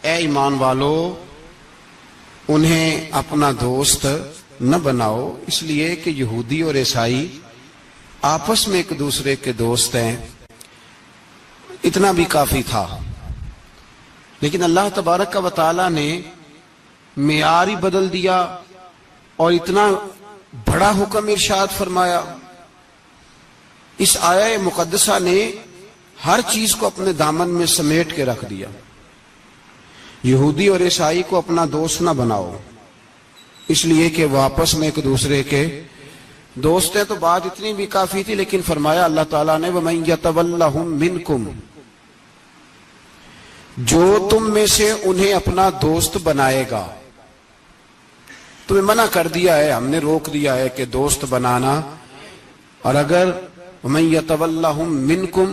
اے ایمان والو انہیں اپنا دوست نہ بناؤ، اس لیے کہ یہودی اور عیسائی آپس میں ایک دوسرے کے دوست ہیں، اتنا بھی کافی تھا۔ لیکن اللہ تبارک و تعالیٰ نے معیار ہی بدل دیا اور اتنا بڑا حکم ارشاد فرمایا۔ اس آیہ مقدسہ نے ہر چیز کو اپنے دامن میں سمیٹ کے رکھ دیا۔ یہودی اور عیسائی کو اپنا دوست نہ بناؤ، اس لیے کہ وہ آپس میں ایک دوسرے کے دوست ہیں، تو بات اتنی بھی کافی تھی۔ لیکن فرمایا اللہ تعالیٰ نے وَمَن يَتَوَلَّهُم مِّنكُمْ، جو تم میں سے انہیں اپنا دوست بنائے گا۔ تمہیں منع کر دیا ہے، ہم نے روک دیا ہے کہ دوست بنانا، اور اگر وَمَن يَتَوَلَّهُم مِّنكُمْ،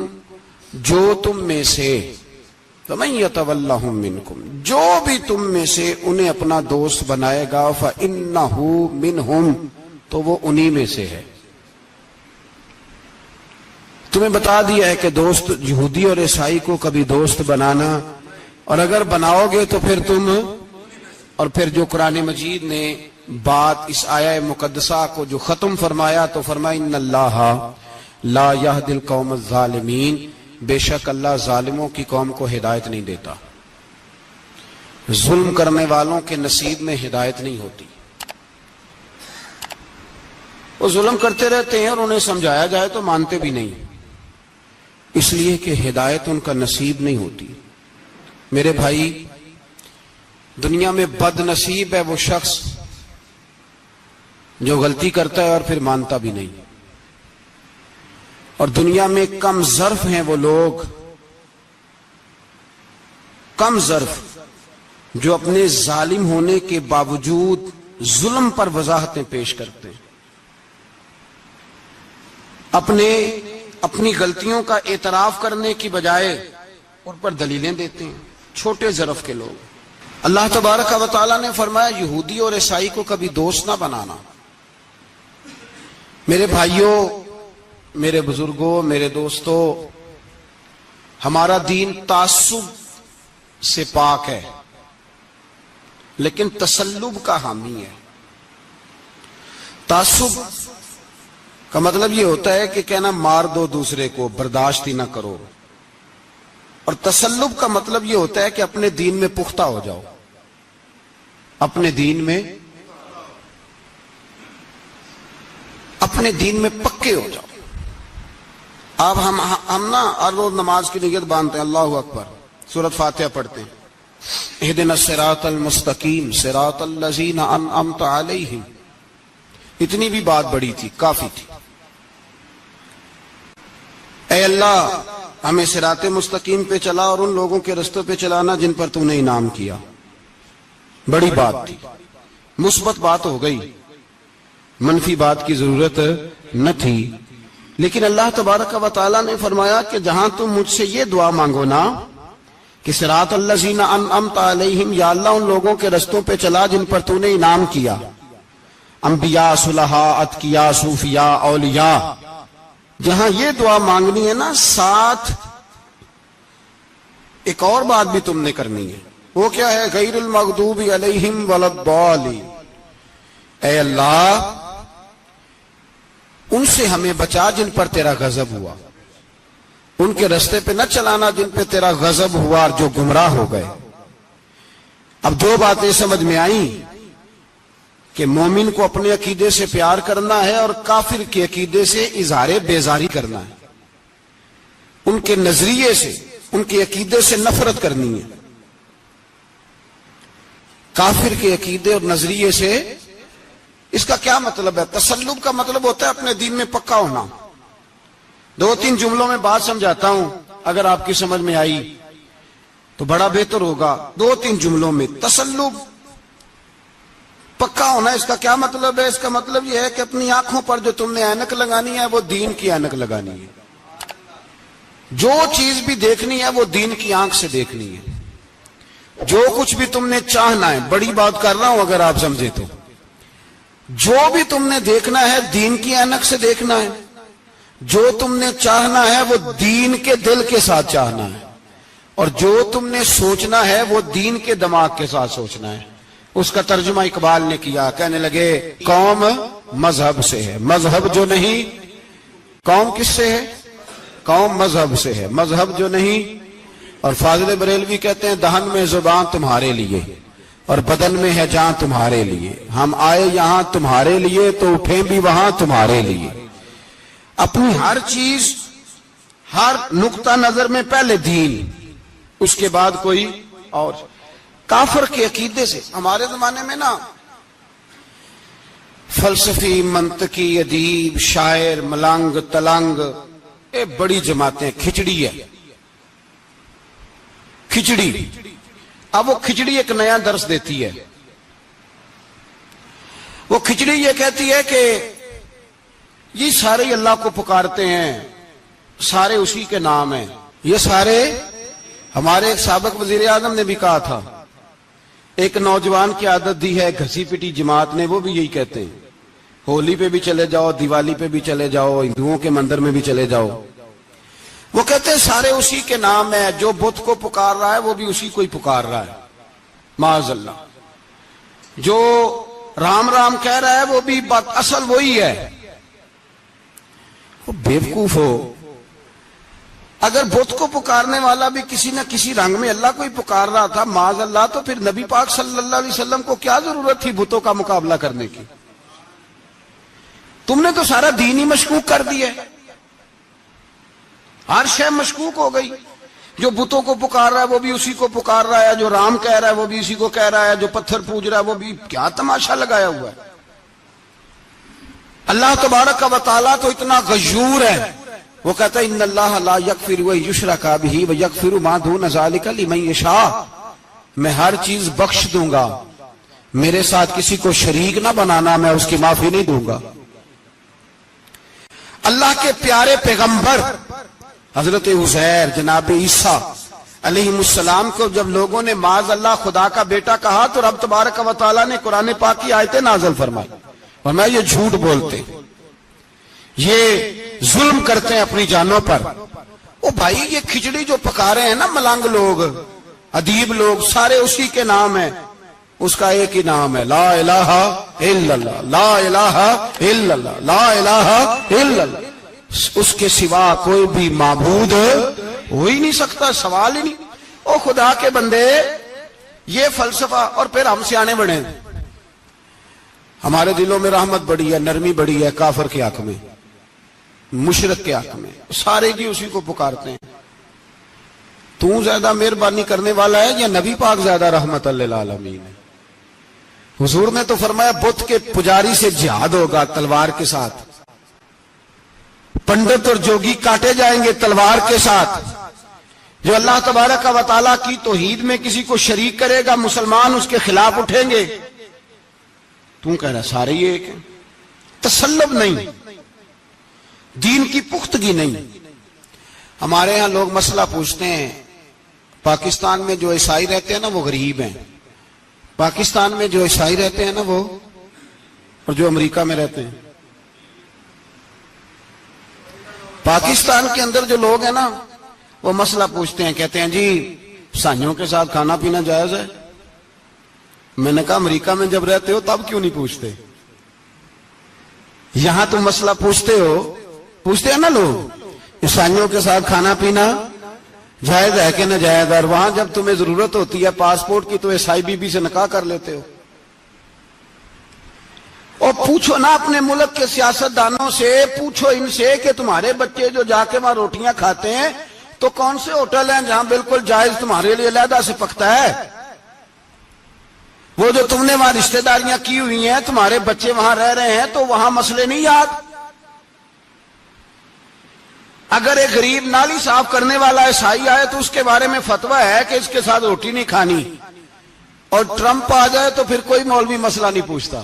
جو تم میں سے، وَمَن يَتَوَلَّهُم مِّنكُمْ، جو بھی تم میں سے انہیں اپنا دوست بنائے گا فَإِنَّهُ مِنْهُمْ، تو وہ انہی میں سے ہے۔ تمہیں بتا دیا ہے کہ دوست یہودی اور عیسائی کو کبھی دوست بنانا، اور اگر بناؤ گے تو پھر تم، اور پھر جو قرآن مجید نے بات اس آیہ مقدسہ کو جو ختم فرمایا تو فرمایا ان اللہ لا یہدی القوم الظالمین، بے شک اللہ ظالموں کی قوم کو ہدایت نہیں دیتا، ظلم کرنے والوں کے نصیب میں ہدایت نہیں ہوتی۔ وہ ظلم کرتے رہتے ہیں اور انہیں سمجھایا جائے تو مانتے بھی نہیں، اس لیے کہ ہدایت ان کا نصیب نہیں ہوتی۔ میرے بھائی، دنیا میں بد نصیب ہے وہ شخص جو غلطی کرتا ہے اور پھر مانتا بھی نہیں، اور دنیا میں کم ظرف ہیں وہ لوگ، کم ظرف جو اپنے ظالم ہونے کے باوجود ظلم پر وضاحتیں پیش کرتے ہیں، اپنی غلطیوں کا اعتراف کرنے کی بجائے ان پر دلیلیں دیتے ہیں، چھوٹے ظرف کے لوگ۔ اللہ تبارک و تعالیٰ نے فرمایا یہودی اور عیسائی کو کبھی دوست نہ بنانا۔ میرے بھائیوں، میرے بزرگوں، میرے دوستوں، ہمارا دین تعصب سے پاک ہے لیکن تسلب کا حامی ہے۔ تعصب کا مطلب یہ ہوتا ہے کہ کہنا مار دو دوسرے کو، برداشت ہی نہ کرو، اور تسلب کا مطلب یہ ہوتا ہے کہ اپنے دین میں پختہ ہو جاؤ، اپنے دین میں پکے ہو جاؤ۔ اب ہم نا ہر روز نماز کی نیت باندھتے ہیں، اللہ اکبر، سورۃ فاتحہ پڑھتے ہیں، اہدنا الصراط المستقیم صراط الذین انعمت علیہم، اتنی بھی بات بڑی تھی، کافی تھی۔ اے اللہ ہمیں صراط مستقیم پہ چلا اور ان لوگوں کے رستوں پہ چلانا جن پر تو نے انعام کیا، بڑی بات تھی، مثبت بات ہو گئی، منفی بات کی ضرورت نہ تھی۔ لیکن اللہ تبارک و تعالیٰ نے فرمایا کہ جہاں تم مجھ سے یہ دعا مانگو نا کہ صراط الذین انعمت علیہم، یا اللہ ان لوگوں کے رستوں پہ چلا جن پر تو نے انعام کیا، انبیاء، صلحاء، اتقیاء، صوفیاء، اولیاء، جہاں یہ دعا مانگنی ہے نا، ساتھ ایک اور بات بھی تم نے کرنی ہے۔ وہ کیا ہے؟ غیر المغضوب علیہم ولا الضالین، اے اللہ ان سے ہمیں بچا جن پر تیرا غضب ہوا، ان کے رستے پہ نہ چلانا جن پہ تیرا غضب ہوا اور جو گمراہ ہو گئے۔ اب دو باتیں سمجھ میں آئیں کہ مومن کو اپنے عقیدے سے پیار کرنا ہے اور کافر کے عقیدے سے اظہار بیزاری کرنا ہے، ان کے نظریے سے، ان کے عقیدے سے نفرت کرنی ہے۔ کافر کے عقیدے اور نظریے سے، اس کا کیا مطلب ہے؟ تسلب کا مطلب ہوتا ہے اپنے دین میں پکا ہونا۔ دو تین جملوں میں بات سمجھاتا ہوں، اگر آپ کی سمجھ میں آئی تو بڑا بہتر ہوگا۔ دو تین جملوں میں تسلب، پکا ہونا، اس کا کیا مطلب ہے؟ اس کا مطلب یہ ہے کہ اپنی آنکھوں پر جو تم نے اینک لگانی ہے وہ دین کی اینک لگانی ہے، جو چیز بھی دیکھنی ہے وہ دین کی آنکھ سے دیکھنی ہے، جو کچھ بھی تم نے چاہنا ہے، بڑی بات کر رہا ہوں اگر آپ سمجھے تو، جو بھی تم نے دیکھنا ہے دین کی اینک سے دیکھنا ہے، جو تم نے چاہنا ہے وہ دین کے دل کے ساتھ چاہنا ہے، اور جو تم نے سوچنا ہے وہ دین کے دماغ کے ساتھ سوچنا ہے۔ اس کا ترجمہ اقبال نے کیا، کہنے لگے قوم مذہب سے ہے، مذہب جو نہیں، قوم کس سے ہے؟ قوم مذہب سے ہے، مذہب جو نہیں۔ اور فاضل بریلوی کہتے ہیں دہن میں زبان تمہارے لیے اور بدن میں ہے جان تمہارے لیے، ہم آئے یہاں تمہارے لیے تو اٹھیں بھی وہاں تمہارے لیے۔ اپنی ہر چیز، ہر نقطہ نظر میں پہلے دین، اس کے بعد کوئی اور۔ کافر کے عقیدے سے ہمارے زمانے میں نا فلسفی، منطقی، ادیب، شاعر، ملنگ، تلنگ، یہ بڑی جماعتیں، کھچڑی ہے، کھچڑی۔ اب وہ کھچڑی ایک نیا درس دیتی ہے۔ وہ کھچڑی یہ کہتی ہے کہ یہ سارے اللہ کو پکارتے ہیں، سارے اسی کے نام ہیں، یہ سارے۔ ہمارے ایک سابق وزیر اعظم نے بھی کہا تھا، ایک نوجوان کی عادت دی ہے گھسی پٹی جماعت نے، وہ بھی یہی کہتے ہیں، ہولی پہ بھی چلے جاؤ، دیوالی پہ بھی چلے جاؤ، ہندوؤں کے مندر میں بھی چلے جاؤ، وہ کہتے ہیں سارے اسی کے نام ہے، جو بت کو پکار رہا ہے وہ بھی اسی کو ہی پکار رہا ہے، معاذ اللہ۔ جو رام رام کہہ رہا ہے وہ بھی بات اصل وہی ہے۔ وہ بیوقوف ہو، اگر بت کو پکارنے والا بھی کسی نہ کسی رنگ میں اللہ کو ہی پکار رہا تھا معاذ اللہ، تو پھر نبی پاک صلی اللہ علیہ وسلم کو کیا ضرورت تھی بتوں کا مقابلہ کرنے کی؟ تم نے تو سارا دین ہی مشکوک کر دیا، ہر شے مشکوک ہو گئی۔ جو بتوں کو پکار رہا ہے وہ بھی اسی کو پکار رہا ہے، جو رام کہہ رہا ہے وہ بھی اسی کو کہہ رہا ہے، جو پتھر پوج رہا ہے وہ بھی، کیا تماشا لگایا ہوا ہے۔ اللہ تبارک و تعالیٰ تو اتنا غیور ہے، وہ کہتا ہے ان اللہ لا یغفر ان یشرک بہ ویغفر ما دون ذلک لمن یشاء، میں ہر چیز بخش دوں گا، میرے ساتھ کسی کو شریک نہ بنانا، میں اس کی معافی نہیں دوں گا۔ اللہ کے پیارے پیغمبر حضرت عزیر، جناب عیسیٰ علیہ السلام کو جب لوگوں نے معاذ اللہ خدا کا بیٹا کہا تو رب تبارک و تعالیٰ نے قرآن پاک کی آیتیں نازل فرمائی، فرمایا یہ جھوٹ بولتے، یہ ظلم کرتے ہیں اپنی جانوں پر۔ او بھائی یہ کھچڑی جو پکا رہے ہیں نا ملنگ لوگ، ادیب لوگ، سارے اسی کے نام ہیں، اس کا ایک ہی نام ہے، لا الہ الا اللہ، لا الہ الا اللہ، لا الہ الا اللہ۔ اس کے سوا کوئی بھی معبود ہو ہی نہیں سکتا، سوال ہی نہیں۔ او خدا کے بندے، یہ فلسفہ، اور پھر ہم سیانے بڑے ہیں، ہمارے دلوں میں رحمت بڑی ہے، نرمی بڑی ہے، کافر کے حق میں، مشرک کے حق میں، سارے جی اسی کو پکارتے ہیں۔ تو زیادہ مہربانی کرنے والا ہے یا نبی پاک زیادہ رحمت للعالمین ہے؟ حضور نے تو فرمایا بت کے پجاری سے جہاد ہوگا تلوار کے ساتھ، پنڈت اور جوگی کاٹے جائیں گے تلوار کے ساتھ۔ جو اللہ تبارک و تعالیٰ کی توحید میں کسی کو شریک کرے گا مسلمان اس کے خلاف اٹھیں گے۔ تو کہہ رہا سارے یہ ایک ہیں، تسلب نہیں، دین کی پختگی نہیں۔ ہمارے ہاں لوگ مسئلہ پوچھتے ہیں، پاکستان میں جو عیسائی رہتے ہیں نا وہ غریب ہیں، پاکستان میں جو عیسائی رہتے ہیں نا وہ، اور جو امریکہ میں رہتے ہیں، پاکستان کے اندر جو لوگ ہیں نا وہ مسئلہ پوچھتے ہیں، کہتے ہیں جی عیسائیوں کے ساتھ کھانا پینا جائز ہے۔ میں نے کہا امریکہ میں جب رہتے ہو تب کیوں نہیں پوچھتے؟ یہاں تم مسئلہ پوچھتے ہو، پوچھتے ہیں نا لوگ عیسائیوں کے ساتھ کھانا پینا جائز ہے کہ نہ جائز ہے، اور وہاں جب تمہیں ضرورت ہوتی ہے پاسپورٹ کی تو عیسائی بی بی سے نکاح کر لیتے ہو۔ اور پوچھو نا اپنے ملک کے سیاستدانوں سے، پوچھو ان سے کہ تمہارے بچے جو جا کے وہاں روٹیاں کھاتے ہیں تو کون سے ہوٹل ہیں جہاں بالکل جائز تمہارے لیے علیحدہ سے پکتا ہے؟ وہ جو تم نے وہاں رشتہ داریاں کی ہوئی ہیں، تمہارے بچے وہاں رہ رہے ہیں تو وہاں مسئلے نہیں یاد؟ اگر ایک غریب نالی صاف کرنے والا عیسائی آئے تو اس کے بارے میں فتویٰ ہے کہ اس کے ساتھ روٹی نہیں کھانی، اور ٹرمپ آ جائے تو پھر کوئی مولوی مسئلہ نہیں پوچھتا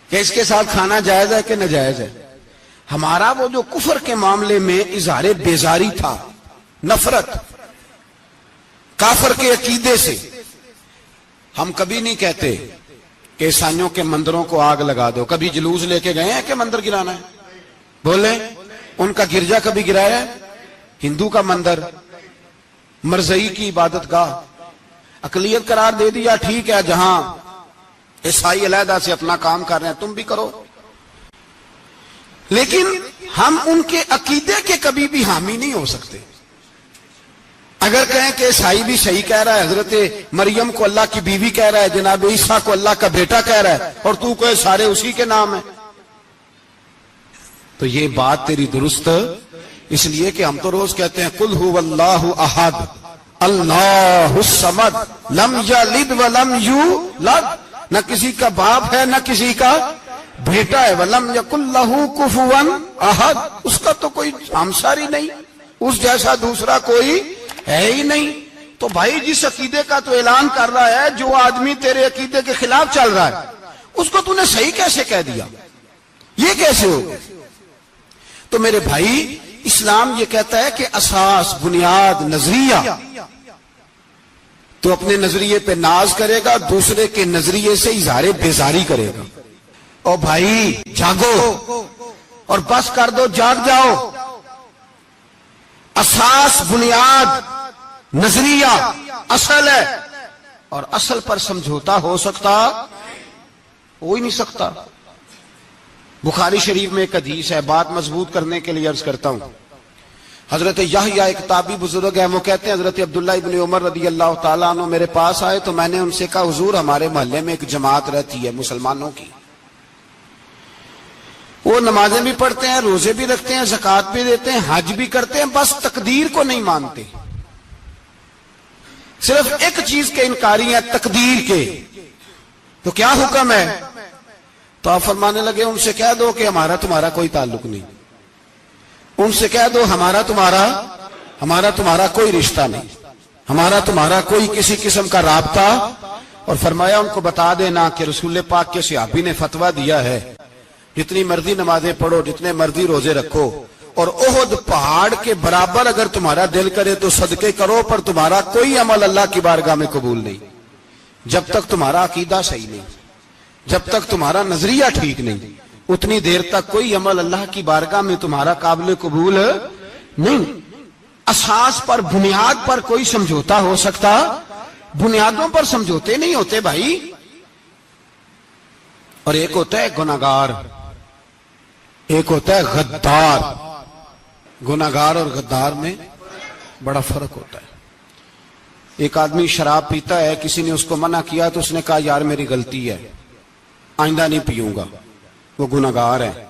کہ اس کے ساتھ کھانا جائز ہے کہ ناجائز ہے۔ ہمارا وہ جو کفر کے معاملے میں اظہار بیزاری تھا، نفرت کافر کے عقیدے سے، ہم کبھی نہیں کہتے کہ عیسائیوں کے مندروں کو آگ لگا دو۔ کبھی جلوس لے کے گئے ہیں کہ مندر گرانا ہے؟ بولے ان کا گرجا کبھی گرایا ہے؟ ہندو کا مندر مرزئی کی عبادت گاہ اقلیت قرار دے دیا، ٹھیک ہے، جہاں عیسائی علیحدہ سے اپنا کام کر رہے ہیں تم بھی کرو، لیکن ہم ان کے عقیدے کے کبھی بھی حامی نہیں ہو سکتے۔ اگر کہیں کہ عیسائی بھی صحیح کہہ رہا ہے، حضرت مریم کو اللہ کی بیوی کہہ رہا ہے، جناب عیسیٰ کو اللہ کا بیٹا کہہ رہا ہے، اور تو کوئی سارے اسی کے نام ہیں، تو یہ بات تیری درست، اس لیے کہ ہم تو روز کہتے ہیں قل هو اللہ احد اللہ الصمد لم یلد ولم یولد، نہ کسی کا باپ ہے نہ کسی کا بیٹا ہے، ولم یکن لہ کفوا احد، اس کا تو کوئی ہمساری نہیں، اس جیسا دوسرا کوئی ہے ہی نہیں۔ تو بھائی جس عقیدے کا تو اعلان کر رہا ہے، جو آدمی تیرے عقیدے کے خلاف چل رہا ہے، اس کو تو نے صحیح کیسے کہہ دیا؟ یہ کیسے ہو؟ تو میرے بھائی اسلام یہ کہتا ہے کہ اساس، بنیاد، نظریہ، تو اپنے نظریے پہ ناز کرے گا، دوسرے کے نظریے سے اظہار بیزاری کرے گا۔ اور بھائی جاگو اور بس کر دو، جاگ جاؤ۔ اساس، بنیاد، نظریہ اصل ہے، اور اصل پر سمجھوتا ہو سکتا ہو ہی نہیں سکتا۔ بخاری شریف میں ایک حدیث ہے، بات مضبوط کرنے کے لیے عرض کرتا ہوں۔ حضرت یحییٰ ایک تابعی بزرگ ہیں، وہ کہتے ہیں حضرت عبداللہ ابن عمر رضی اللہ تعالیٰ عنہ میرے پاس آئے تو میں نے ان سے کہا حضور ہمارے محلے میں ایک جماعت رہتی ہے مسلمانوں کی، وہ نمازیں بھی پڑھتے ہیں، روزے بھی رکھتے ہیں، زکوٰۃ بھی دیتے ہیں، حج بھی کرتے ہیں، بس تقدیر کو نہیں مانتے، صرف ایک چیز کے انکاری ہیں، تقدیر کے۔ تو کیا حکم ہے؟ تو آپ فرمانے لگے ان سے کہہ دو کہ ہمارا تمہارا کوئی تعلق نہیں، ان سے کہہ دو ہمارا تمہارا کوئی رشتہ نہیں، ہمارا تمہارا کوئی کسی قسم کا رابطہ۔ اور فرمایا ان کو بتا دینا کہ رسول پاک کے صحابی نے فتویٰ دیا ہے جتنی مرضی نمازیں پڑھو، جتنے مرضی روزے رکھو، اور احد پہاڑ کے برابر اگر تمہارا دل کرے تو صدقے کرو، پر تمہارا کوئی عمل اللہ کی بارگاہ میں قبول نہیں جب تک تمہارا عقیدہ صحیح نہیں، جب تک تمہارا نظریہ ٹھیک نہیں، اتنی دیر تک کوئی عمل اللہ کی بارگاہ میں تمہارا قابل قبول نہیں۔ اساس پر، بنیاد پر کوئی سمجھوتا ہو سکتا، بنیادوں پر سمجھوتے نہیں ہوتے بھائی۔ اور ایک ہوتا ہے گناہگار، ایک ہوتا ہے غدار۔ گناہگار اور غدار میں بڑا فرق ہوتا ہے۔ ایک آدمی شراب پیتا ہے، کسی نے اس کو منع کیا تو اس نے کہا یار میری غلطی ہے، آئندہ نہیں پیوں گا، وہ گناہگار ہے۔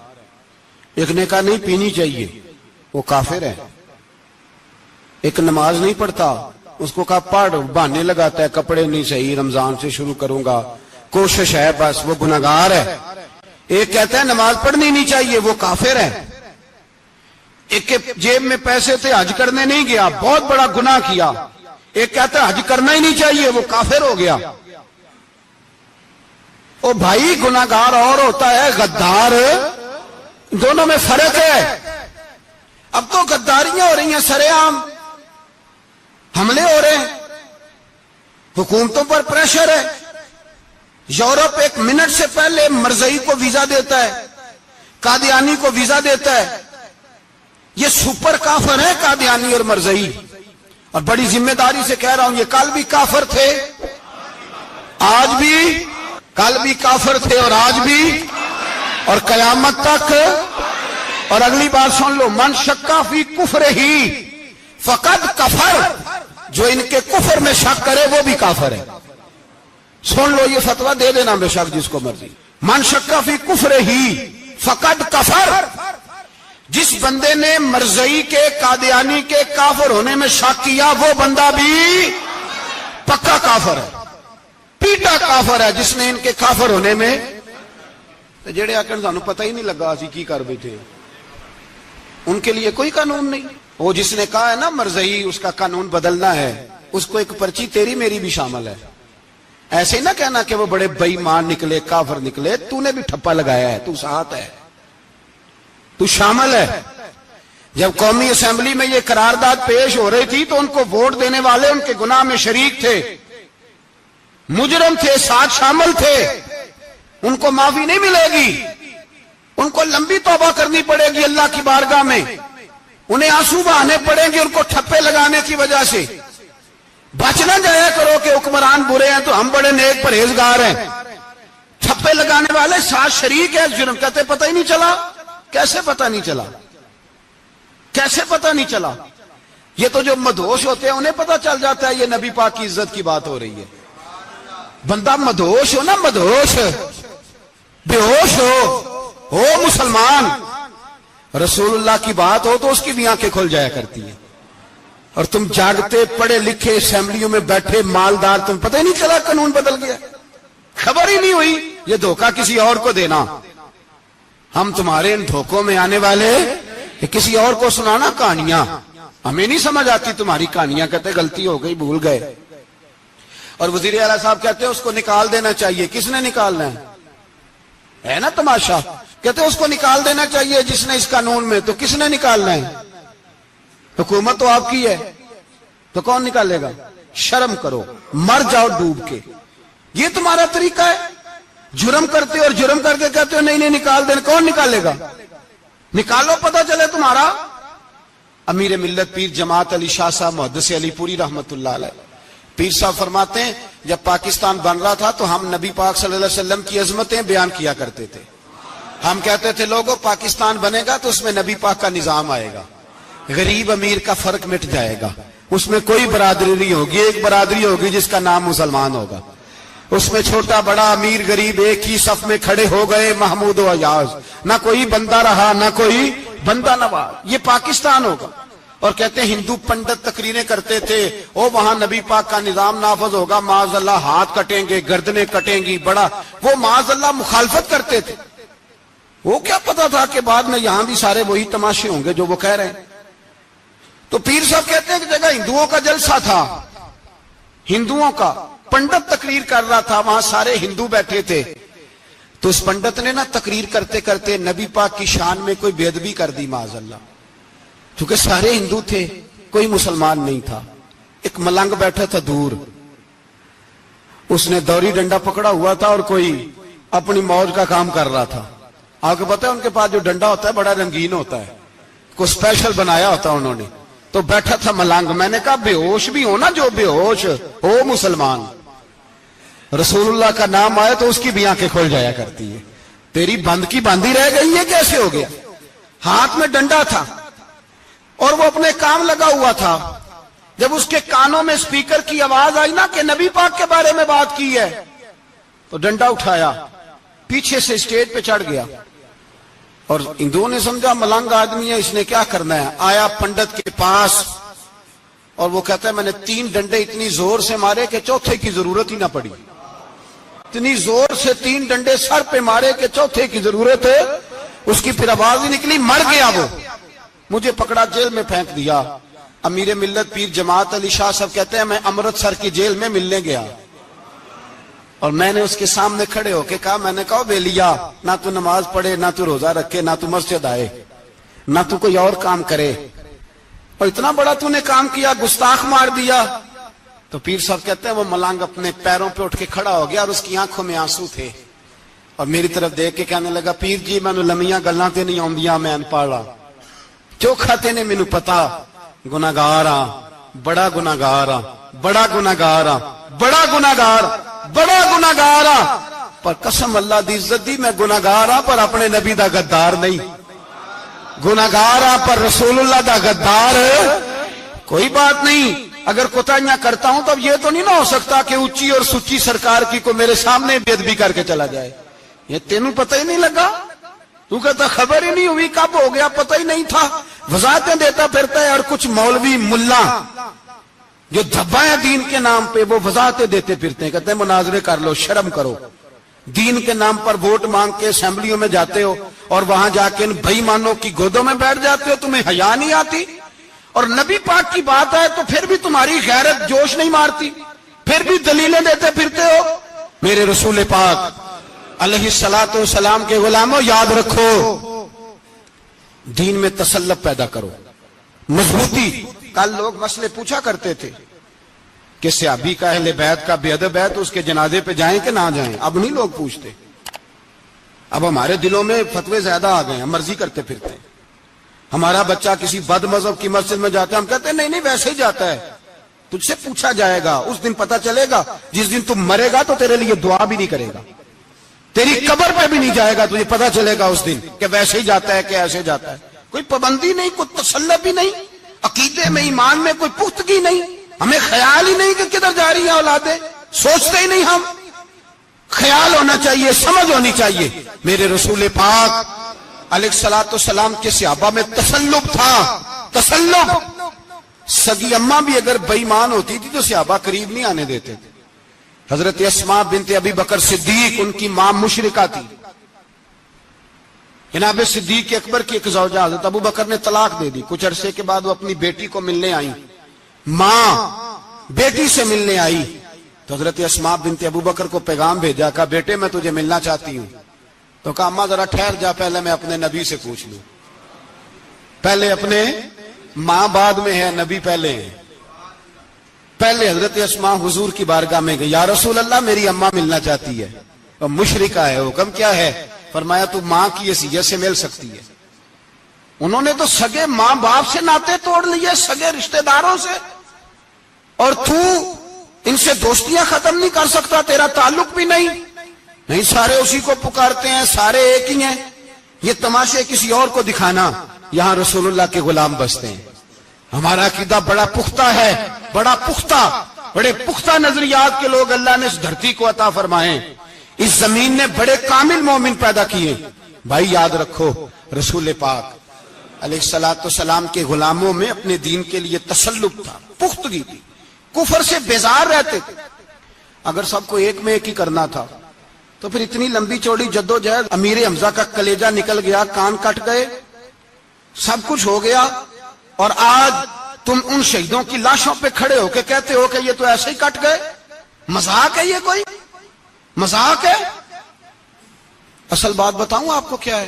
ایک نے کہا نہیں پینی چاہیے، وہ کافر ہے۔ ایک نماز نہیں پڑھتا، اس کو کہا پڑھ، بہانے لگاتا ہے کپڑے نہیں صحیح، رمضان سے شروع کروں گا، کوشش ہے بس، وہ گناہگار ہے۔ ایک کہتا ہے نماز پڑھنی نہیں چاہیے، وہ کافر ہے۔ ایک کے جیب میں پیسے تھے، حج کرنے نہیں گیا، بہت بڑا گناہ کیا۔ ایک کہتا ہے حج کرنا ہی نہیں چاہیے، وہ کافر ہو گیا۔ او بھائی گناہگار اور ہوتا ہے غدار، دونوں میں فرق ہے۔ اب تو غداریاں ہو رہی ہیں، سرے عام حملے ہو رہے ہیں، حکومتوں پر پریشر ہے۔ یورپ ایک منٹ سے پہلے مرزئی کو ویزا دیتا ہے، قادیانی کو ویزا دیتا ہے۔ یہ سپر کافر ہیں قادیانی اور مرزئی، اور بڑی ذمہ داری سے کہہ رہا ہوں، یہ کل بھی کافر تھے، آج بھی، کل بھی کافر تھے اور آج بھی، اور قیامت تک۔ اور اگلی بات سن لو، من شکا فی کفر ہی فقد کفر، جو ان کے کفر میں شک کرے وہ بھی کافر ہے۔ سن لو یہ فتویٰ دے دینا بے شک جس کو مرضی۔ من شکا فی کفر ہی فقد کفر، جس بندے نے مرزئی کے، قادیانی کے کافر ہونے میں شک کیا، وہ بندہ بھی پکا کافر ہے، پیٹا کافر ہے، جس نے ان کے کافر ہونے میں۔ جڑے آکر سانو پتہ ہی نہیں لگا اسی کی کر بیٹھے، ان کے لیے کوئی قانون نہیں۔ وہ جس نے کہا ہے نا مرزئی اس کا قانون بدلنا ہے، اس کو ایک پرچی تیری میری بھی شامل ہے۔ ایسے نہ کہنا کہ وہ بڑے بے ایمان نکلے، کافر نکلے، تو نے بھی ٹھپا لگایا ہے، تو ساتھ ہے، تو شامل ہے۔ جب قومی اسمبلی میں یہ قرارداد پیش ہو رہی تھی تو ان کو ووٹ دینے والے ان کے گناہ میں شریک تھے، مجرم تھے، ساتھ شامل تھے، ان کو معافی نہیں ملے گی، ان کو لمبی توبہ کرنی پڑے گی اللہ کی بارگاہ میں، انہیں آنسو بہانے پڑیں گے ان کو ٹھپے لگانے کی وجہ سے۔ بچ نہ جایا کرو کہ حکمران برے ہیں تو ہم بڑے نیک پرہیزگار ہیں. چھپے لگانے والے ساتھ شریک ہے جرم. کہتے پتہ ہی نہیں چلا. کیسے پتہ نہیں چلا؟ کیسے پتہ نہیں چلا؟ یہ تو جو مدہوش ہوتے ہیں انہیں پتہ چل جاتا ہے یہ نبی پاک کی عزت کی بات ہو رہی ہے. بندہ مدہوش ہو نا، مدہوش بے ہوش ہو مسلمان، رسول اللہ کی بات ہو تو اس کی بھی آنکھیں کھل جایا کرتی ہیں. اور تم جاگتے پڑھے لکھے اسمبلیوں میں بیٹھے مالدار، تم پتہ ہی نہیں چلا قانون بدل گیا، خبر ہی نہیں ہوئی. یہ دھوکہ کسی اور کو دینا. ہم تمہارے ان دھوکوں میں آنے والے کہ کسی اور کو سنانا کہانیاں. ہمیں نہیں سمجھ آتی تمہاری کہانیاں. کہتے غلطی ہو گئی، بھول گئے. اور وزیر اعلیٰ صاحب کہتے ہیں اس کو نکال دینا چاہیے. کس نے نکالنا ہے نا تماشا. کہتے ہیں اس کو نکال دینا چاہیے جس نے اس قانون میں. تو کس نے نکالنا ہے؟ حکومت تو آپ کی ہے، تو کون نکالے گا؟ شرم کرو، مر جاؤ ڈوب کے. یہ تمہارا طریقہ ہے؟ جرم کرتے اور جرم کر کے کہتے ہو نہیں نکال دینا. کون نکالے گا؟ نکالو، پتہ چلے تمہارا. امیر ملت پیر جماعت علی شاہ صاحب محدث علی پوری رحمت اللہ علیہ پیر صاحب فرماتے ہیں جب پاکستان بن رہا تھا تو ہم نبی پاک صلی اللہ علیہ وسلم کی عظمتیں بیان کیا کرتے تھے. ہم کہتے تھے لوگوں پاکستان بنے گا تو اس میں نبی پاک کا نظام آئے گا، غریب امیر کا فرق مٹ جائے گا، اس میں کوئی برادری نہیں ہوگی، ایک برادری ہوگی جس کا نام مسلمان ہوگا. اس میں چھوٹا بڑا امیر غریب ایک ہی صف میں کھڑے ہو گئے، محمود و ایاز. نہ کوئی بندہ رہا نہ کوئی بندہ نواز. یہ پاکستان ہوگا. اور کہتے ہیں ہندو پنڈت تقریریں کرتے تھے او وہاں نبی پاک کا نظام نافذ ہوگا، معاذ اللہ ہاتھ کٹیں گے، گردنیں کٹیں گی. بڑا وہ معاذ اللہ مخالفت کرتے تھے. وہ کیا پتا تھا کہ بعد میں یہاں بھی سارے وہی تماشے ہوں گے جو وہ کہہ رہے ہیں. تو پیر صاحب کہتے ہیں کہ جگہ ہندوؤں کا جلسہ تھا، ہندوؤں کا پنڈت تقریر کر رہا تھا، وہاں سارے ہندو بیٹھے تھے. تو اس پنڈت نے نا تقریر کرتے کرتے نبی پاک کی شان میں کوئی بے ادبی کر دی معاذ اللہ. چونکہ سارے ہندو تھے، کوئی مسلمان نہیں تھا. ایک ملنگ بیٹھا تھا دور، اس نے دوری ڈنڈا پکڑا ہوا تھا اور کوئی اپنی موج کا کام کر رہا تھا. آپ کو پتا ہے ان کے پاس جو ڈنڈا ہوتا ہے بڑا رنگین ہوتا ہے، کوئی اسپیشل بنایا ہوتا ہے انہوں نے. تو بیٹھا تھا ملنگ. میں نے کہا بے ہوش بھی ہونا، جو بے ہوش ہو مسلمان، رسول اللہ کا نام آئے تو اس کی بھی آنکھیں کھل جایا کرتی ہے. تیری بند کی باندھی رہ گئی ہے، کیسے ہو گیا؟ ہاتھ میں ڈنڈا تھا اور وہ اپنے کام لگا ہوا تھا. جب اس کے کانوں میں سپیکر کی آواز آئی نا کہ نبی پاک کے بارے میں بات کی ہے تو ڈنڈا اٹھایا، پیچھے سے اسٹیج پہ چڑھ گیا. اور ہندوؤں نے سمجھا ملنگ آدمی ہے، اس نے کیا کرنا ہے. آیا پنڈت کے پاس اور وہ کہتا ہے میں نے 3 ڈنڈے اتنی زور سے مارے کہ چوتھے کی ضرورت ہی نہ پڑی. اتنی زور سے 3 ڈنڈے سر پہ مارے کہ چوتھے کی ضرورت ہے اس کی پھر آواز ہی نکلی. مر گیا وہ. مجھے پکڑا جیل میں پھینک دیا. امیر ملت پیر جماعت علی شاہ صاحب کہتے ہیں میں امرتسر کی جیل میں ملنے گیا اور میں نے اس کے سامنے کھڑے ہو کے کہا، میں نے کہا بے لیا، نہ تو نماز پڑھے، نہ تو روزہ رکھے، نہ تو مسجد آئے، نہ تو کوئی اور کام کرے، اور اتنا بڑا تو نے کام کیا، گستاخ مار دیا. تو پیر صاحب کہتے ہیں وہ ملنگ اپنے پیروں پہ اٹھ کے کھڑا ہو گیا اور اس کی آنکھوں میں آنسو تھے اور میری طرف دیکھ کے کہنے لگا پیر جی میں لمیاں گلاں تے نہیں آندیاں، میں انپڑھا چوکھا تے نے مینوں پتا گناہگار ہاں، بڑا گناہگار ہاں، بڑا گناہگار ہاں، بڑا گناہگار، بڑا گناہگار ہاں، پر قسم اللہ دی عزت دی میں گناہگار ہاں پر اپنے نبی دا غدار نہیں. گناہگار ہاں پر رسول اللہ دا غدار کوئی بات نہیں. اگر کوتاہیاں کرتا ہوں تو یہ تو نہیں نہ ہو سکتا کہ اونچی اور سچی سرکار کی کو میرے سامنے بے ادبی کر کے چلا جائے. یہ تینوں پتہ ہی نہیں لگا، تو کہتا خبر ہی نہیں ہوئی، کب ہو گیا پتہ ہی نہیں تھا. وضاحتیں دیتا پھرتا ہے. اور کچھ مولوی ملا جو دھبا ہے دین کے نام پہ وہ وضاحتیں دیتے پھرتے ہیں، کہتے ہیں مناظرے کر لو، شرم کرو. دین کے نام پر ووٹ مانگ کے اسمبلیوں میں جاتے ہو اور وہاں جا کے ان بھائی مانوں کی گودوں میں بیٹھ جاتے ہو، تمہیں حیا نہیں آتی. اور نبی پاک کی بات ہے تو پھر بھی تمہاری غیرت جوش نہیں مارتی، پھر بھی دلیلیں دیتے پھرتے ہو. میرے رسول پاک علیہ الصلوۃ والسلام کے غلاموں یاد رکھو، دین میں تسلط پیدا کرو، مضبوطی. کل لوگ مسئلے پوچھا کرتے تھے کہ صحابی کا اہل بیت کا بے ادب ہے تو اس کے جنازے پہ جائیں کہ نہ جائیں. اب نہیں لوگ پوچھتے، اب ہمارے دلوں میں فتوے زیادہ آ گئے ہیں، مرضی کرتے پھرتے ہیں. ہمارا بچہ کسی بد مذہب کی مسجد میں جاتا ہے ہم کہتے ہیں نہیں ویسے ہی جاتا ہے. تجھ سے پوچھا جائے گا، اس دن پتا چلے گا. جس دن تم مرے گا تو تیرے لیے دعا بھی نہیں کرے گا، تیری قبر پہ بھی نہیں جائے گا. تجھے پتا چلے گا اس دن کہ ویسے ہی جاتا ہے کہ ایسے جاتا ہے. کوئی پابندی نہیں، کوئی تسلط بھی نہیں، عقیدے میں ایمان میں کوئی پختگی نہیں. ہمیں خیال ہی نہیں کہ کدھر جا رہی ہیں اولادیں، سوچتے ہی نہیں. ہم خیال ہونا چاہیے، سمجھ ہونی چاہیے. میرے رسول پاک علیہ الصلوۃ والسلام کے صحابہ میں تسلط تھا، تسلط. سگی اماں بھی اگر بے ایمان ہوتی تھی تو صحابہ قریب نہیں آنے دیتے تھے. حضرت اسماء بنت ابی بکر صدیق، ان کی ماں مشرکہ تھی. جناب صدیق اکبر کی ایک زوجہ حضرت ابو بکر نے طلاق دے دی. کچھ عرصے کے بعد وہ اپنی بیٹی کو ملنے آئی، ماں بیٹی سے ملنے آئی تو حضرت اسماء بنت ابو بکر کو پیغام بھیجا، کہا بیٹے میں تجھے ملنا چاہتی ہوں. تو کہا اماں ذرا ٹھہر جا، پہلے میں اپنے نبی سے پوچھ لوں. پہلے اپنے ماں بعد میں ہے، نبی پہلے ہے. پہلے حضرت اسماء حضور کی بارگاہ میں گئی، یا رسول اللہ میری اماں ملنا چاہتی ہے. اور مشرکہ ہے، حکم کیا ہے؟ فرمایا تو ماں کی حیثیت سے مل سکتی ہے. انہوں نے تو سگے ماں باپ سے ناطے توڑ لیے، سگے رشتہ داروں سے، اور تو ان سے دوستیاں ختم نہیں کر سکتا، تیرا تعلق بھی نہیں. نہیں، سارے اسی کو پکارتے ہیں، سارے ایک ہی ہیں. یہ تماشے کسی اور کو دکھانا، یہاں رسول اللہ کے غلام بستے ہیں. ہمارا عقیدہ بڑا پختہ ہے، بڑا پختہ، بڑے پختہ نظریات کے لوگ اللہ نے اس دھرتی کو عطا فرمائے. اس زمین نے بڑے کامل مومن پیدا کیے. بھائی یاد رکھو، رسول پاک علیہ الصلوۃ والسلام کے غلاموں میں اپنے دین کے لیے تسلط تھا، پختگی تھی، کفر سے بیزار رہتے تھے. اگر سب کو ایک میں ایک ہی کرنا تھا تو پھر اتنی لمبی چوڑی جدوجہد، امیر حمزہ کا کلیجہ نکل گیا، کان کٹ گئے، سب کچھ ہو گیا، اور آج تم ان شہیدوں کی لاشوں پہ کھڑے ہو کے کہتے ہو کہ یہ تو ایسے ہی کٹ گئے. مذاق ہے یہ؟ کوئی مذاق ہے؟ اصل بات بتاؤں آپ کو کیا ہے؟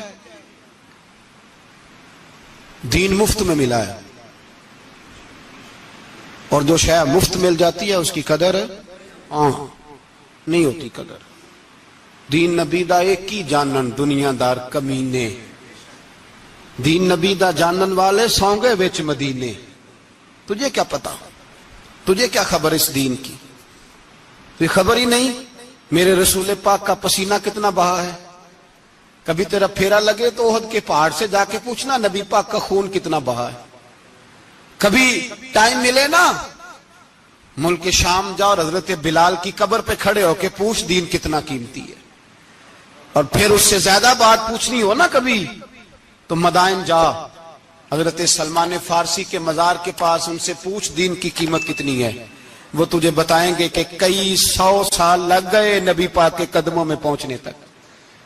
دین مفت میں ملا ہے، اور جو شے مفت مل جاتی ہے اس کی قدر نہیں ہوتی. قدر دین نبی دا ایک ہی جانن دنیا دار کمینے، دین نبی دا جانن والے سونگے وچ مدینے. تجھے کیا پتا، تجھے کیا خبر اس دین کی؟ تجھے خبر ہی نہیں میرے رسول پاک کا پسینہ کتنا بہا ہے. کبھی تیرا پھیرا لگے تو احد کے پہاڑ سے جا کے پوچھنا نبی پاک کا خون کتنا بہا ہے. کبھی ٹائم ملے نا، ملک شام جا اور حضرت بلال کی قبر پہ کھڑے ہو کے پوچھ دین کتنا قیمتی ہے. اور پھر اس سے زیادہ بات پوچھنی ہو نا کبھی تو مدائن جا، حضرت سلمان فارسی کے مزار کے پاس ان سے پوچھ دین کی قیمت کتنی ہے. وہ تجھے بتائیں گے کہ کئی 100 سال لگ گئے نبی پاک کے قدموں میں پہنچنے تک.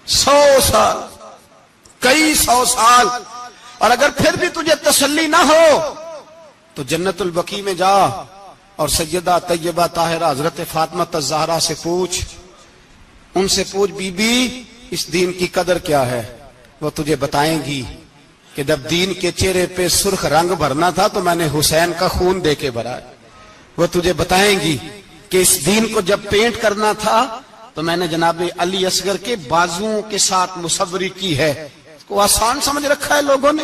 100 سال، کئی 100 سال. اور اگر پھر بھی تجھے تسلی نہ ہو تو جنت البقیع میں جا اور سیدہ طیبہ طاہرہ حضرت فاطمہ الزہرا سے پوچھ. ان سے پوچھ بی بی اس دین کی قدر کیا ہے. وہ تجھے بتائیں گی کہ جب دین کے چہرے پہ سرخ رنگ بھرنا تھا تو میں نے حسین کا خون دے کے بھرا. وہ تجھے بتائیں گی کہ اس دین کو جب پینٹ کرنا تھا تو میں نے جناب علی اصغر کے بازوؤں کے ساتھ مصوری کی ہے. اس کو آسان سمجھ رکھا ہے لوگوں نے،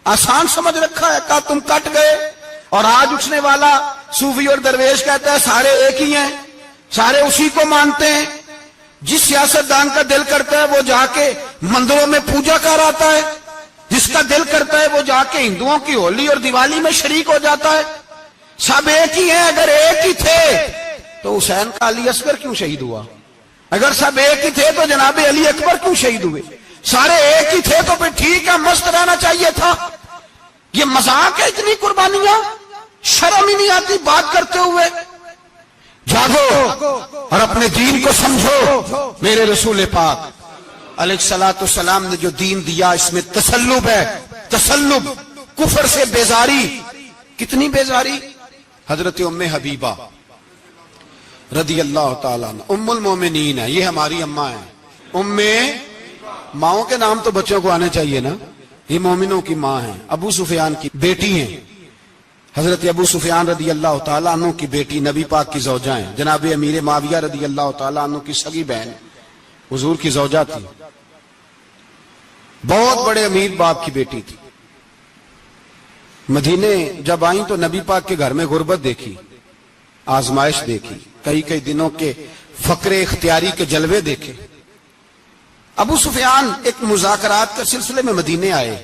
آسان سمجھ رکھا ہے. کہا تم کٹ گئے. اور آج اٹھنے والا صوفی اور درویش کہتا ہے سارے ایک ہی ہیں، سارے اسی کو مانتے ہیں. جس سیاستدان کا دل کرتا ہے وہ جا کے مندروں میں پوجا کر آتا ہے، جس کا دل کرتا ہے وہ جا کے ہندوؤں کی ہولی اور دیوالی میں شریک ہو جاتا ہے. سب ایک ہی ہیں. اگر ایک ہی تھے تو حسین کا علی اصغر کیوں شہید ہوا؟ اگر سب ایک ہی تھے تو جناب علی اکبر کیوں شہید ہوئے؟ سارے ایک ہی تھے تو پھر ٹھیک ہے، مست رہنا چاہیے تھا. یہ مذاق ہے اتنی قربانیاں؟ شرم ہی نہیں آتی بات کرتے ہوئے؟ جاگو اور اپنے دین کو سمجھو. میرے رسول پاک علیہ الصلوۃ والسلام نے جو دین دیا اس میں تسلب ہے، تسلب، کفر سے بیزاری. کتنی بیزاری؟ حضرت ام حبیبہ رضی اللہ تعالیٰ عنہ ام المومنین ہے، یہ ہماری اماں ہیں. ام، ماؤں کے نام تو بچوں کو آنے چاہیے نا. یہ مومنوں کی ماں ہیں، ابو سفیان کی بیٹی ہیں. حضرت ابو سفیان رضی اللہ تعالیٰ عنہ کی بیٹی نبی پاک کی زوجہ ہیں. جناب امیر معاویہ رضی اللہ تعالیٰ عنہ کی سگی بہن حضور کی زوجہ تھی. بہت بڑے امیر باپ کی بیٹی تھی. مدینے جب آئیں تو نبی پاک کے گھر میں غربت دیکھی. آزمائش دیکھی، کئی کئی دنوں کے فقر اختیاری کے جلوے دیکھے۔ ابو سفیان ایک مذاکرات کے سلسلے میں مدینے آئے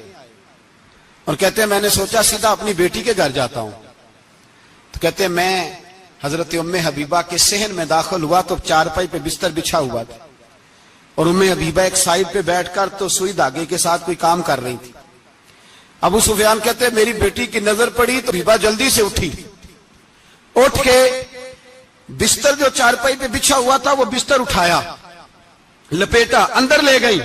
اور کہتے ہیں میں نے سوچا سیدھا اپنی بیٹی کے گھر جاتا ہوں، تو کہتے ہیں میں حضرت ام حبیبہ کے صحن میں داخل ہوا تو چارپائی پہ بستر بچھا ہوا تھا، اور ام حبیبہ ایک سائیڈ پہ بیٹھ کر تو سوئی دھاگے کے ساتھ کوئی کام کر رہی تھی۔ ابو سفیان کہتے ہیں میری بیٹی کی نظر پڑی تو حبیبہ جلدی سے اٹھی، اٹھ کے بستر جو چارپائی پہ بچھا ہوا تھا وہ بستر اٹھایا، لپیٹا، اندر لے گئی۔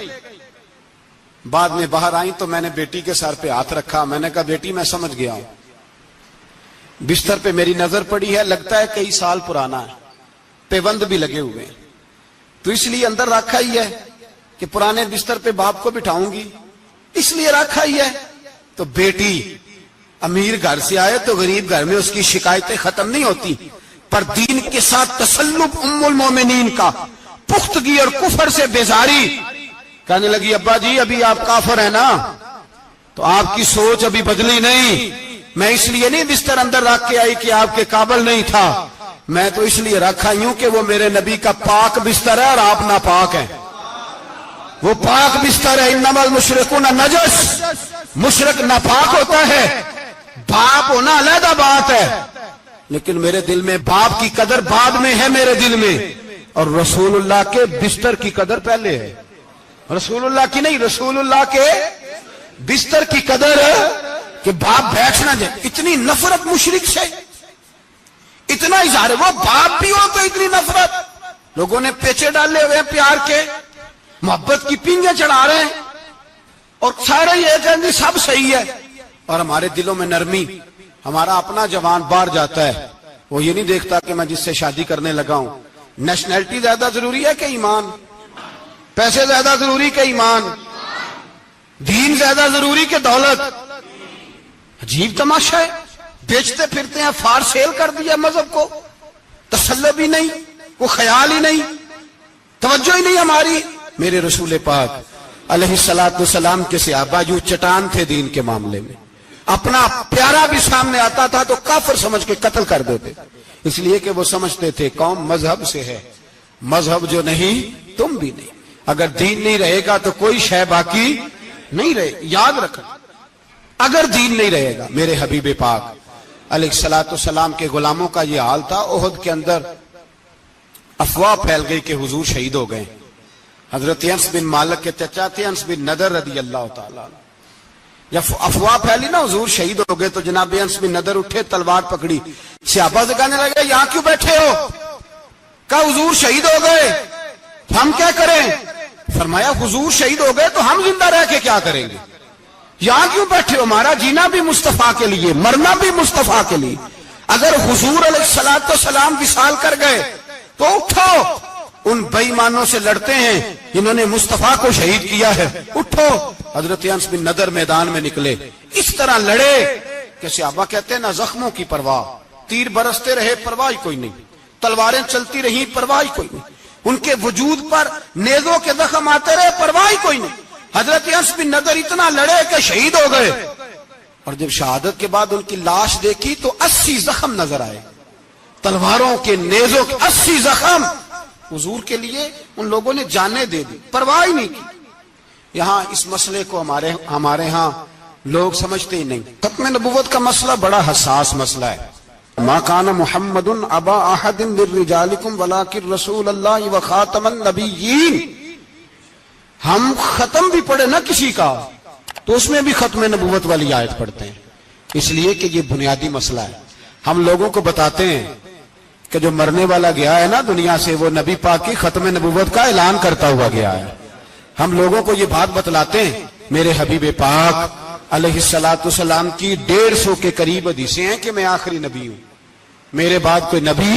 بعد میں باہر آئیں تو میں نے بیٹی کے سر پہ ہاتھ رکھا، میں نے کہا بیٹی میں سمجھ گیا ہوں، بستر پہ میری نظر پڑی ہے، لگتا ہے کئی سال پرانا ہے، پیوند بھی لگے ہوئے ہیں، تو اس لیے اندر رکھا ہی ہے کہ پرانے بستر پہ باپ کو بٹھاؤں گی، اس لیے رکھا ہی ہے۔ تو بیٹی امیر گھر سے آئے تو غریب گھر میں اس کی شکایتیں ختم نہیں ہوتی، پر دین کے ساتھ تسلب ام المومنین کا، پختگی اور کفر سے بیزاری، کہنے لگی ابا جی ابھی آپ کافر ہیں نا، تو آپ کی سوچ ابھی بدلی نہیں، میں اس لیے نہیں بستر اندر رکھ کے آئی کہ آپ کے قابل نہیں تھا، میں تو اس لیے رکھا ہوں کہ وہ میرے نبی کا پاک بستر ہے اور آپ ناپاک ہیں، وہ پاک بستر ہے۔ انما المشرکون نجس، مشرک ناپاک ہوتا ہے، باپ ہونا علیحدہ بات ہے، لیکن میرے دل میں باپ کی قدر بعد میں ہے میرے دل میں، اور رسول اللہ کے بستر کی قدر پہلے ہے، رسول اللہ کی نہیں، رسول اللہ کے بستر کی قدر ہے کہ باپ بیٹھنا جائے۔ اتنی نفرت مشرک سے، اتنا اظہار ہے، وہ باپ بھی ہو تو اتنی نفرت، لوگوں نے پیچے ڈالے ہوئے ہیں پیار کے، محبت کی پینگیں چڑھا رہے ہیں، اور سارے یہ کہیں گے سب صحیح ہے، اور ہمارے دلوں میں نرمی، ہمارا اپنا جوان باہر جاتا ہے، وہ یہ نہیں دیکھتا کہ میں جس سے شادی کرنے لگا ہوں نیشنلٹی زیادہ ضروری ہے کہ ایمان، پیسے زیادہ ضروری کہ ایمان، دین زیادہ ضروری کہ دولت۔ عجیب تماشا ہے، بیچتے پھرتے ہیں، فار سیل کر دیا مذہب کو، تسلب ہی نہیں، وہ خیال ہی نہیں، توجہ ہی نہیں ہماری۔ میرے رسول پاک علیہ الصلوۃ والسلام کے صحابہ جو چٹان تھے دین کے معاملے میں، اپنا پیارا بھی سامنے آتا تھا تو کافر سمجھ کے قتل کر دیتے، اس لیے کہ وہ سمجھتے تھے قوم مذہب سے ہے، مذہب جو نہیں تم بھی نہیں، اگر دین نہیں رہے گا تو کوئی شے باقی نہیں رہے۔ یاد رکھنا، اگر دین نہیں رہے گا، میرے حبیب پاک علیہ الصلوۃ والسلام کے غلاموں کا یہ حال تھا۔ احد کے اندر افواہ پھیل گئی کہ حضور شہید ہو گئے، حضرت انس بن مالک کے چچا تھے انس بن نضر رضی اللہ تعالیٰ، جب افواہ پھیلی نا حضور شہید ہو گئے تو جناب انس بن نضر اٹھے، تلوار پکڑی، صحابہ سے کہنے لگے یہاں کیوں بیٹھے ہو؟ کہا حضور شہید ہو گئے، ہم کیا کریں؟ فرمایا حضور شہید ہو گئے تو ہم زندہ رہ کے کیا کریں گے؟ یہاں کیوں بیٹھے ہو؟ ہمارا جینا بھی مصطفیٰ کے لیے، مرنا بھی مصطفیٰ کے لیے، اگر حضور علیہ الصلوۃ والسلام وصال کر گئے تو اٹھو، ان بے ایمانوں سے لڑتے ہیں جنہوں نے مصطفیٰ کو شہید کیا ہے، اٹھو۔ حضرت انس بن نضر میدان میں نکلے، اس طرح لڑے کہ صحابہ کہتے ہیں نہ زخموں کی پرواہ، تیر برستے رہے پرواہ کوئی نہیں، تلواریں چلتی رہی پرواہ کوئی نہیں، ان کے وجود پر نیزوں کے زخم آتے رہے پرواہ کوئی نہیں۔ حضرت انس بن نضر اتنا لڑے کہ شہید ہو گئے، اور جب شہادت کے بعد ان کی لاش دیکھی تو 80 زخم نظر آئے، تلواروں کے، نیزوں کے 80 زخم۔ حضور کے لیے ان لوگوں نے جانیں دے دی، پرواہ نہیں کی۔ یہاں اس مسئلے کو ہمارے ہاں لوگ سمجھتے ہی نہیں۔ ختم نبوت کا مسئلہ بڑا حساس مسئلہ ہے۔ ما کان محمد ابا احد من رجالکم ولکن رسول اللہ وخاتم النبیین۔ ہم ختم بھی پڑھے نہ کسی کا تو اس میں بھی ختم نبوت والی آیت پڑھتے ہیں، اس لیے کہ یہ بنیادی مسئلہ ہے۔ ہم لوگوں کو بتاتے ہیں کہ جو مرنے والا گیا ہے نا دنیا سے، وہ نبی پاک کی ختم نبوت کا اعلان کرتا ہوا گیا ہے۔ ہم لوگوں کو یہ بات بتلاتے ہیں، میرے حبیب پاک علیہ الصلوۃ والسلام کی 150 کے قریب حدیثیں ہیں کہ میں آخری نبی ہوں، میرے بعد کوئی نبی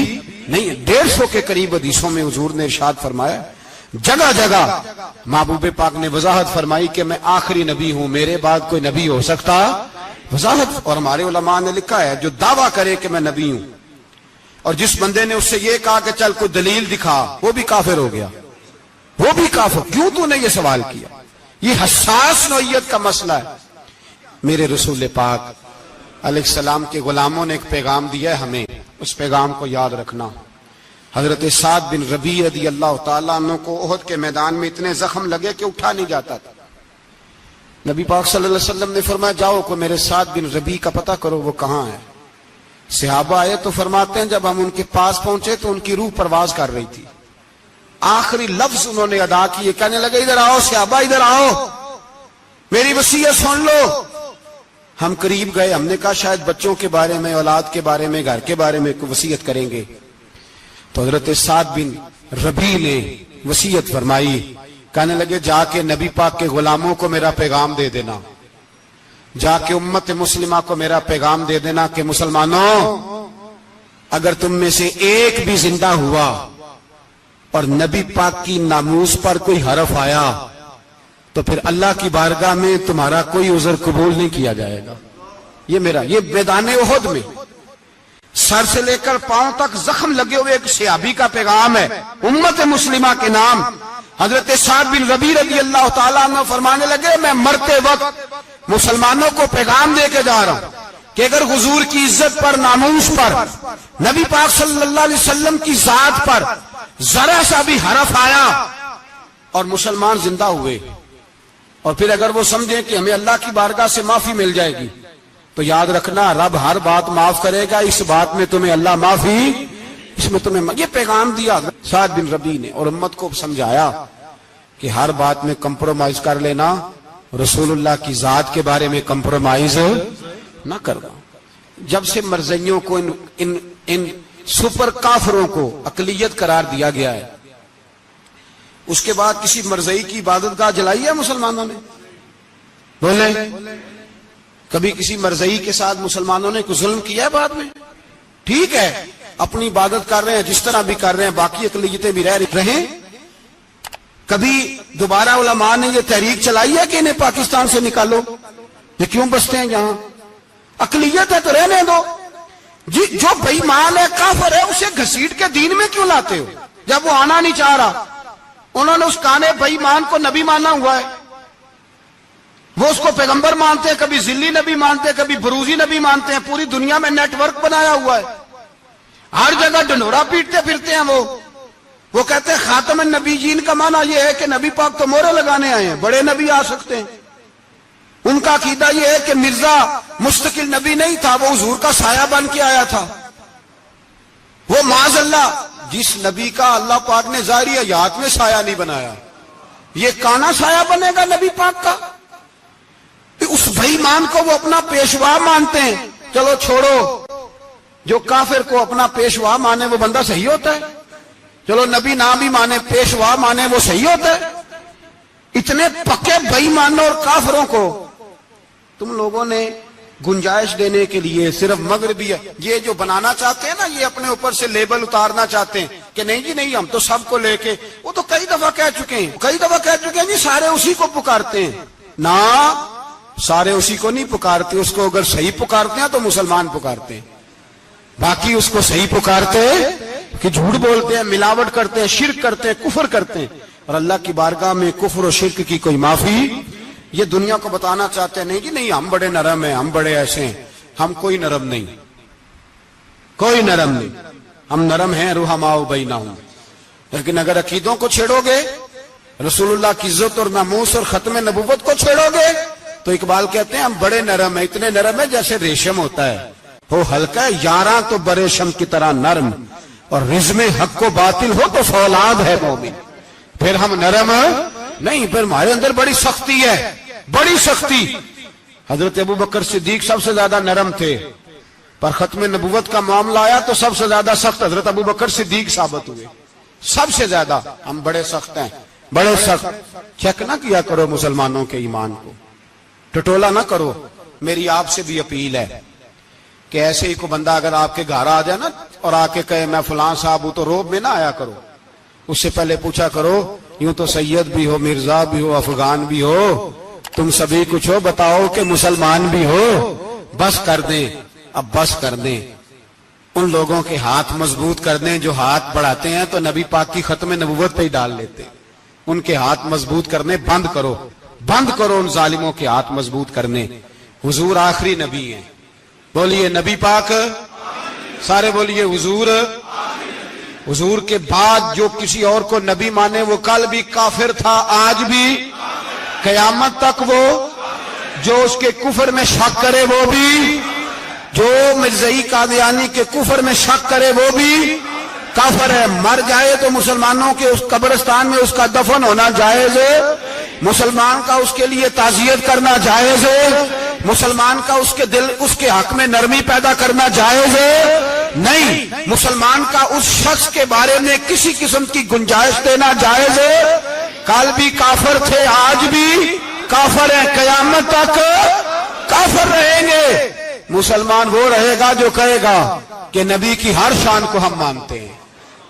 نہیں ہے۔ 150 کے قریب حدیثوں میں حضور نے ارشاد فرمایا، جگہ جگہ محبوب پاک نے وضاحت فرمائی کہ میں آخری نبی ہوں، میرے بعد کوئی نبی ہو سکتا، وضاحت۔ اور ہمارے علماء نے لکھا ہے جو دعویٰ کرے کہ میں نبی ہوں، اور جس بندے نے اس سے یہ کہا کہ چل کوئی دلیل دکھا، وہ بھی کافر ہو گیا، وہ بھی کافر۔ کیوں تو نے یہ سوال کیا؟ یہ حساس نوعیت کا مسئلہ ہے۔ میرے رسول پاک علیہ السلام کے غلاموں نے ایک پیغام دیا ہے ہمیں، اس پیغام کو یاد رکھنا۔ حضرت سعد بن ربیع رضی اللہ تعالیٰ عنہ کو احد کے میدان میں اتنے زخم لگے کہ اٹھا نہیں جاتا تھا۔ نبی پاک صلی اللہ علیہ وسلم نے فرمایا جاؤ کو میرے سعد بن ربیع کا پتہ کرو وہ کہاں ہے۔ صحابہ آئے تو فرماتے ہیں جب ہم ان کے پاس پہنچے تو ان کی روح پرواز کر رہی تھی، آخری لفظ انہوں نے ادا کیے، کہنے لگے ادھر آؤ صحابہ ادھر آؤ، میری وصیت سن لو۔ ہم قریب گئے، ہم نے کہا شاید بچوں کے بارے میں، اولاد کے بارے میں، گھر کے بارے میں کوئی وصیت کریں گے۔ تو حضرت سعد بن ربیع نے وصیت فرمائی، کہنے لگے جا کے نبی پاک کے غلاموں کو میرا پیغام دے دینا، جا کے امت مسلمہ کو میرا پیغام دے دینا کہ مسلمانوں اگر تم میں سے ایک بھی زندہ ہوا اور نبی پاک کی ناموس پر کوئی حرف آیا تو پھر اللہ کی بارگاہ میں تمہارا کوئی عذر قبول نہیں کیا جائے گا۔ یہ میدان احد میں سر سے لے کر پاؤں تک زخم لگے ہوئے ایک صحابی کا پیغام ہے امت مسلمہ کے نام۔ حضرت سعد بن ربیع رضی اللہ تعالیٰ عنہ فرمانے لگے میں مرتے وقت مسلمانوں کو پیغام دے کے جا رہا ہوں کہ اگر حضور کی عزت پر، ناموس پر، نبی پاک صلی اللہ علیہ وسلم کی ذات پر ذرا سا بھی حرف آیا اور مسلمان زندہ ہوئے، اور پھر اگر وہ سمجھیں کہ ہمیں اللہ کی بارگاہ سے معافی مل جائے گی تو یاد رکھنا رب ہر بات معاف کرے گا، اس بات میں تمہیں اللہ معافی، اس میں تمہیں یہ پیغام دیا سعد بن ربیع نے، اور امت کو سمجھایا کہ ہر بات میں کمپرومائز کر لینا، رسول اللہ کی ذات کے بارے میں کمپرومائز نہ کرنا۔ جب سے مرزائیوں کو ان سپر کافروں کو اقلیت قرار دیا گیا ہے، اس کے بعد کسی مرزائی کی عبادت گاہ جلائی ہے مسلمانوں نے؟ بولے کبھی کسی مرزائی کے ساتھ مسلمانوں نے کوئی ظلم کیا ہے بعد میں؟ ٹھیک ہے اپنی عبادت کر رہے ہیں جس طرح بھی کر رہے ہیں، باقی اقلیتیں بھی رہیں۔ کبھی دوبارہ علماء نے یہ تحریک چلائی ہے کہ انہیں پاکستان سے نکالو، یہ کیوں بستے ہیں یہاں؟ اقلیت ہے تو رہنے دو، جو بے ایمان ہے کافر ہے اسے گھسیٹ کے دین میں کیوں لاتے ہو جب وہ آنا نہیں چاہ رہا؟ انہوں نے اس کانے بے ایمان کو نبی مانا ہوا ہے، وہ اس کو پیغمبر مانتے ہیں، کبھی ذلی نبی مانتے ہیں، کبھی بروزی نبی مانتے ہیں، پوری دنیا میں نیٹ ورک بنایا ہوا ہے، ہر جگہ ڈنڈورا پیٹتے پھرتے ہیں۔ وہ کہتے ہیں خاتم النبیین کا معنی یہ ہے کہ نبی پاک تو مہرے لگانے آئے ہیں، بڑے نبی آ سکتے ہیں۔ ان کا عقیدہ یہ ہے کہ مرزا مستقل نبی نہیں تھا، وہ حضور کا سایہ بن کے آیا تھا۔ وہ معاذ اللہ جس نبی کا اللہ پاک نے ظاہری حیات میں سایہ نہیں بنایا، یہ کانا سایہ بنے گا نبی پاک کا؟ اس بے ایمان کو وہ اپنا پیشوا مانتے ہیں۔ چلو چھوڑو، جو کافر کو اپنا پیشوا مانے وہ بندہ صحیح ہوتا ہے، چلو نبی نہ بھی مانے پیشوا مانے وہ صحیح ہوتا ہے۔ اتنے پکے بے ایمانوں اور کافروں کو تم لوگوں نے گنجائش دینے کے لیے صرف مغربی یہ جو بنانا چاہتے ہیں نا، یہ اپنے اوپر سے لیبل اتارنا چاہتے ہیں کہ نہیں جی نہیں ہم تو سب کو لے کے، وہ تو کئی دفعہ کہہ چکے ہیں جی سارے اسی کو پکارتے ہیں۔ نہ سارے اسی کو نہیں پکارتے، اس کو اگر صحیح پکارتے ہیں تو مسلمان پکارتے ہیں، باقی اس کو صحیح پکارتے کہ جھوٹ بولتے ہیں، ملاوٹ کرتے ہیں، شرک کرتے ہیں، کفر کرتے ہیں، اور اللہ کی بارگاہ میں کفر و شرک کی کوئی معافی۔ یہ دنیا کو بتانا چاہتے ہیں نہیں جی نہیں ہم بڑے نرم ہیں، ہم بڑے ایسے ہیں، ہم کوئی نرم نہیں، کوئی نرم نہیں، ہم نرم ہیں رحماء بینہم۔ لیکن اگر عقیدوں کو چھیڑو گے، رسول اللہ کی عزت اور ناموس اور ختم نبوت کو چھیڑو گے تو اقبال کہتے ہیں ہم بڑے نرم ہیں، اتنے نرم ہیں جیسے ریشم ہوتا ہے، ہو ہلکا ہے یاراں تو بریشم کی طرح نرم، اور رزم حق کو باطل ہو تو فولاد ہے مومن۔ پھر ہم نرم نہیں، پھر ہمارے اندر بڑی سختی ہے، بڑی سختی۔ حضرت ابو بکر صدیق سب سے زیادہ نرم تھے، پر ختم نبوت کا معاملہ آیا تو سب سے زیادہ سخت حضرت ابو بکر صدیق ثابت ہوئے، سب سے زیادہ۔ ہم بڑے سخت ہیں، بڑے سخت۔ چیک نہ کیا کرو مسلمانوں کے ایمان کو، ٹٹولا نہ کرو۔ میری آپ سے بھی اپیل ہے کہ ایسے ہی کو بندہ اگر آپ کے گھر آ جائے نا اور آ کے کہے میں فلاں صاحب ہوں، تو روب میں نہ آیا کرو، اس سے پہلے پوچھا کرو یوں تو سید بھی ہو، مرزا بھی ہو، افغان بھی ہو، تم سبھی کچھ ہو، بتاؤ کہ مسلمان بھی ہو۔ بس کر دیں، اب بس کر دیں، ان لوگوں کے ہاتھ مضبوط کر دیں جو ہاتھ بڑھاتے ہیں تو نبی پاک کی ختم نبوت پہ ہی ڈال لیتے ہیں۔ ان کے ہاتھ مضبوط کرنے بند کرو، بند کرو ان ظالموں کے ہاتھ مضبوط کرنے۔ حضور آخری نبی ہیں، بولیے نبی پاک، سارے بولیے حضور۔ حضور کے بعد جو کسی اور کو نبی مانے وہ کل بھی کافر تھا، آج بھی قیامت تک وہ، جو اس کے کفر میں شک کرے وہ بھی، جو مرزائی قادیانی کے کفر میں شک کرے وہ بھی کافر ہے۔ مر جائے تو مسلمانوں کے اس قبرستان میں اس کا دفن ہونا جائز ہے، مسلمان کا اس کے لیے تعزیت کرنا جائز ہے، مسلمان کا اس کے دل اس کے حق میں نرمی پیدا کرنا جائز ہے نہیں، مسلمان کا اس شخص کے بارے میں کسی قسم کی گنجائش دینا جائز ہے۔ کل بھی کافر تھے، آج بھی کافر ہیں، قیامت تک کافر رہیں گے۔ مسلمان وہ رہے گا جو کہے گا کہ نبی کی ہر شان کو ہم مانتے ہیں،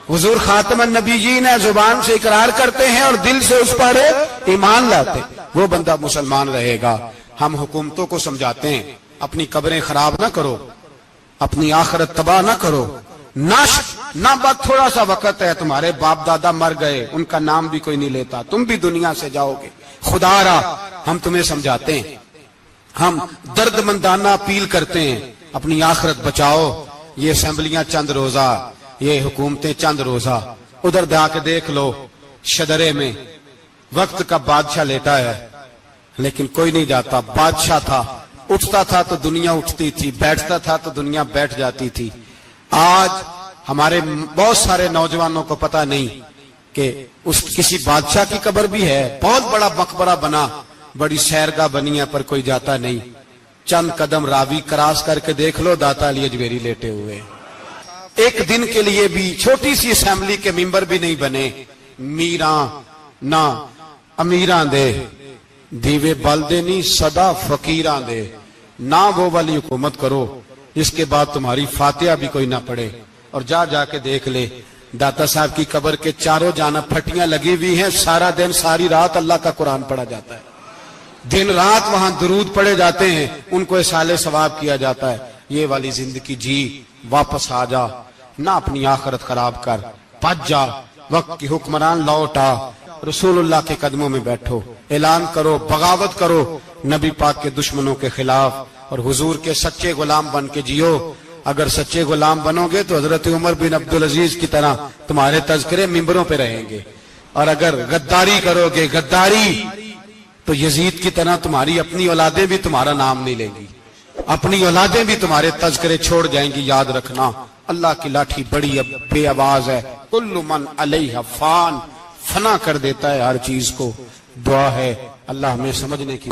حضور خاتم النبیین ہے، زبان سے اقرار کرتے ہیں اور دل سے اس پر ایمان لاتے، وہ بندہ مسلمان رہے گا۔ ہم حکومتوں کو سمجھاتے ہیں اپنی قبریں خراب نہ کرو، اپنی آخرت تباہ نہ کرو، نہ بات تھوڑا سا وقت ہے، تمہارے باپ دادا مر گئے، ان کا نام بھی کوئی نہیں لیتا، تم بھی دنیا سے جاؤ گے، خدا را ہم تمہیں سمجھاتے ہیں، ہم درد مندانہ اپیل کرتے ہیں، اپنی آخرت بچاؤ۔ یہ اسمبلیاں چند روزہ، یہ حکومتیں چند روزہ، ادھر جا کے دیکھ لو شدرے میں وقت کا بادشاہ لیٹا ہے لیکن کوئی نہیں جاتا۔ بادشاہ تھا، اٹھتا تھا تو دنیا اٹھتی تھی، بیٹھتا تھا تو دنیا بیٹھ جاتی تھی۔ آج ہمارے بہت سارے نوجوانوں کو پتہ نہیں کہ اس کسی بادشاہ کی قبر بھی ہے، بہت بڑا مقبرہ بنا، بڑی سیرگاہ بنی ہے، پر کوئی جاتا نہیں۔ چند قدم راوی کراس کر کے دیکھ لو، داتا علی اجمیری لیٹے ہوئے، ایک دن کے لیے بھی چھوٹی سی اسمبلی کے ممبر بھی نہیں بنے۔ میراں نہ امیراں دے دیوے بلدے نہیں صدا فقیراں دے، نہ وہ والی حکومت کرو اس کے بعد تمہاری فاتحہ بھی کوئی نہ پڑھے۔ اور جا کے دیکھ لے داتا صاحب کی قبر کے چاروں جانب پھٹیاں لگی ہوئی ہیں، سارا دن ساری رات اللہ کا قرآن پڑھا جاتا ہے، دن رات وہاں درود پڑھے جاتے ہیں، ان کو اصالہ ثواب کیا جاتا ہے۔ یہ والی زندگی جی، واپس آ جا، نہ اپنی آخرت خراب کر، بچ جا، وقت کی حکمران لوٹ آ، رسول اللہ کے قدموں میں بیٹھو، اعلان کرو، بغاوت کرو نبی پاک کے دشمنوں کے خلاف، اور حضور کے سچے غلام بن کے جیو۔ اگر سچے غلام بنو گے تو حضرت عمر بن عبدالعزیز کی طرح تمہارے تذکرے ممبروں پہ رہیں گے، اور اگر غداری کرو گے، غداری، تو یزید کی طرح تمہاری اپنی اولادیں بھی تمہارا نام نہیں لیں گی، اپنی اولادیں بھی تمہارے تذکرے چھوڑ جائیں گی۔ یاد رکھنا اللہ کی لاٹھی بڑی بے آواز ہے، کل من علیہ فان، فنا کر دیتا ہے ہر چیز کو۔ دعا ہے اللہ ہمیں سمجھنے کی